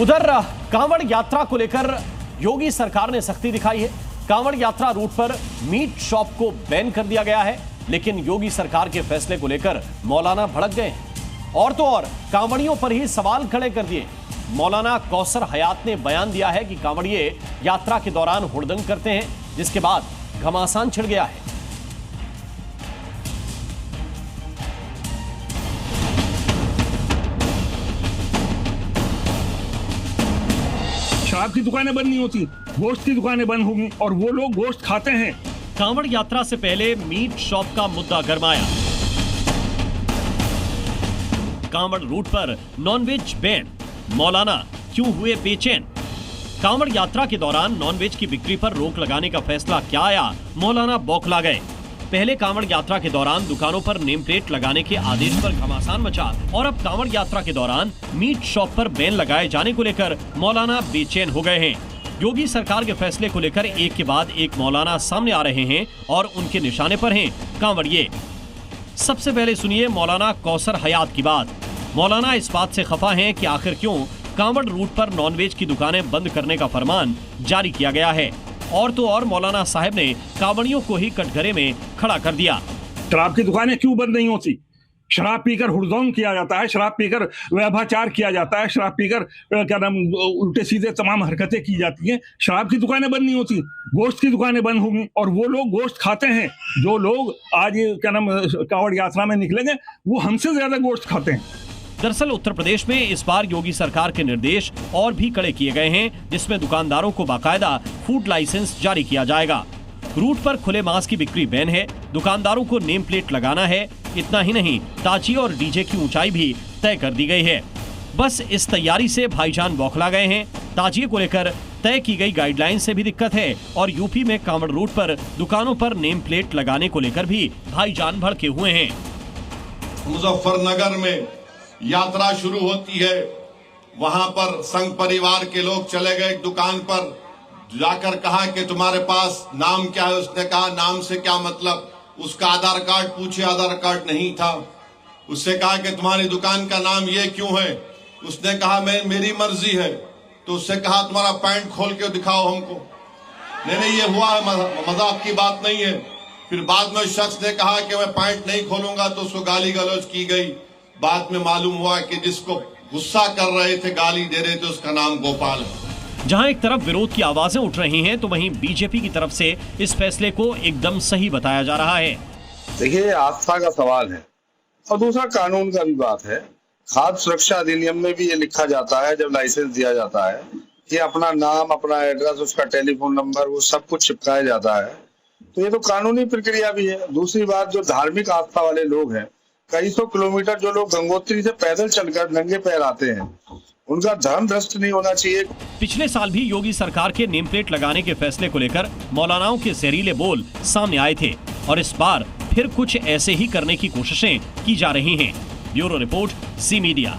उधर कांवड़ यात्रा को लेकर योगी सरकार ने सख्ती दिखाई है। कांवड़ यात्रा रूट पर मीट शॉप को बैन कर दिया गया है, लेकिन योगी सरकार के फैसले को लेकर मौलाना भड़क गए हैं और तो और कांवड़ियों पर ही सवाल खड़े कर दिए। मौलाना कौसर हयात ने बयान दिया है कि कांवड़िए यात्रा के दौरान हुड़दंग करते हैं, जिसके बाद घमासान छिड़ गया है। शराब की दुकानें बंद नहीं होती, गोश्त की दुकानें बंद होंगी और वो लोग गोश्त खाते हैं। कांवड़ यात्रा से पहले मीट शॉप का मुद्दा गरमाया। कांवड़ रूट पर नॉनवेज बैन, मौलाना क्यों हुए बेचैन। कांवड़ यात्रा के दौरान नॉनवेज की बिक्री पर रोक लगाने का फैसला क्या आया, मौलाना बौखला गए। पहले कांवड़ यात्रा के दौरान दुकानों पर नेम प्लेट लगाने के आदेश पर घमासान मचा और अब कांवड़ यात्रा के दौरान मीट शॉप पर बैन लगाए जाने को लेकर मौलाना बेचैन हो गए हैं। योगी सरकार के फैसले को लेकर एक के बाद एक मौलाना सामने आ रहे हैं और उनके निशाने पर हैं कांवड़िए। सबसे पहले सुनिए मौलाना कौसर हयात की बात। मौलाना इस बात से खफा हैं कि आखिर क्यों कांवड़ रूट पर नॉनवेज की दुकानें बंद करने का फरमान जारी किया गया है। और तो और मौलाना साहब ने कांवड़ियों को ही कटघरे में खड़ा कर दिया। शराब की दुकानें क्यों बंद नहीं होती? शराब पीकर हुड़दंग किया जाता है, शराब पीकर व्यभिचार किया जाता है, शराब पीकर क्या नाम उल्टे सीधे तमाम हरकतें की जाती हैं। शराब की दुकानें बंद नहीं होती, गोश्त की दुकानें बंद होंगी और वो लोग गोश्त खाते हैं। जो लोग आज क्या नाम कांवड़ यात्रा में निकलेंगे वो हमसे ज्यादा गोश्त खाते हैं। दरअसल उत्तर प्रदेश में इस बार योगी सरकार के निर्देश और भी कड़े किए गए हैं, जिसमें दुकानदारों को बाकायदा फूड लाइसेंस जारी किया जाएगा। रूट पर खुले मांस की बिक्री बैन है, दुकानदारों को नेम प्लेट लगाना है। इतना ही नहीं, ताजिए और डीजे की ऊंचाई भी तय कर दी गई है। बस इस तैयारी से भाईजान बौखला गए हैं। ताजिए को लेकर तय की गई गाइडलाइन से भी दिक्कत है और यूपी में कांवड़ रूट पर दुकानों पर नेम प्लेट लगाने को लेकर भी भाईजान भड़के हुए हैं। मुजफ्फरनगर में यात्रा शुरू होती है, वहां पर संघ परिवार के लोग चले गए दुकान पर, जाकर कहा कि तुम्हारे पास नाम क्या है। उसने कहा नाम से क्या मतलब। उसका आधार कार्ड पूछे, आधार कार्ड नहीं था। उससे कहा कि तुम्हारी दुकान का नाम ये क्यों है। उसने कहा मेरी मर्जी है। तो उससे कहा तुम्हारा पैंट खोल के दिखाओ हमको। नहीं ये हुआ है, मजाक की बात नहीं है। फिर बाद में शख्स ने कहा कि मैं पैंट नहीं खोलूंगा, तो उसको गाली गलौज की गई। बाद में मालूम हुआ कि जिसको गुस्सा कर रहे थे, गाली दे रहे थे, उसका नाम गोपाल है। जहां एक तरफ विरोध की आवाजें उठ रही हैं, तो वहीं बीजेपी की तरफ से इस फैसले को एकदम सही बताया जा रहा है। देखिए, आस्था का सवाल है और दूसरा कानून का भी बात है। खाद्य सुरक्षा अधिनियम में भी ये लिखा जाता है, जब लाइसेंस दिया जाता है कि अपना नाम, अपना एड्रेस, उसका टेलीफोन नंबर, वो सब कुछ चिपकाया जाता है। तो ये तो कानूनी प्रक्रिया भी है। दूसरी बात, जो धार्मिक आस्था वाले लोग हैं, कई सौ किलोमीटर जो लोग गंगोत्री से पैदल चलकर नंगे पैर आते हैं, उनका धर्म भ्रष्ट नहीं होना चाहिए। पिछले साल भी योगी सरकार के नेम प्लेट लगाने के फैसले को लेकर मौलानाओं के जहरीले बोल सामने आए थे और इस बार फिर कुछ ऐसे ही करने की कोशिशें की जा रही हैं। Bureau report, C media.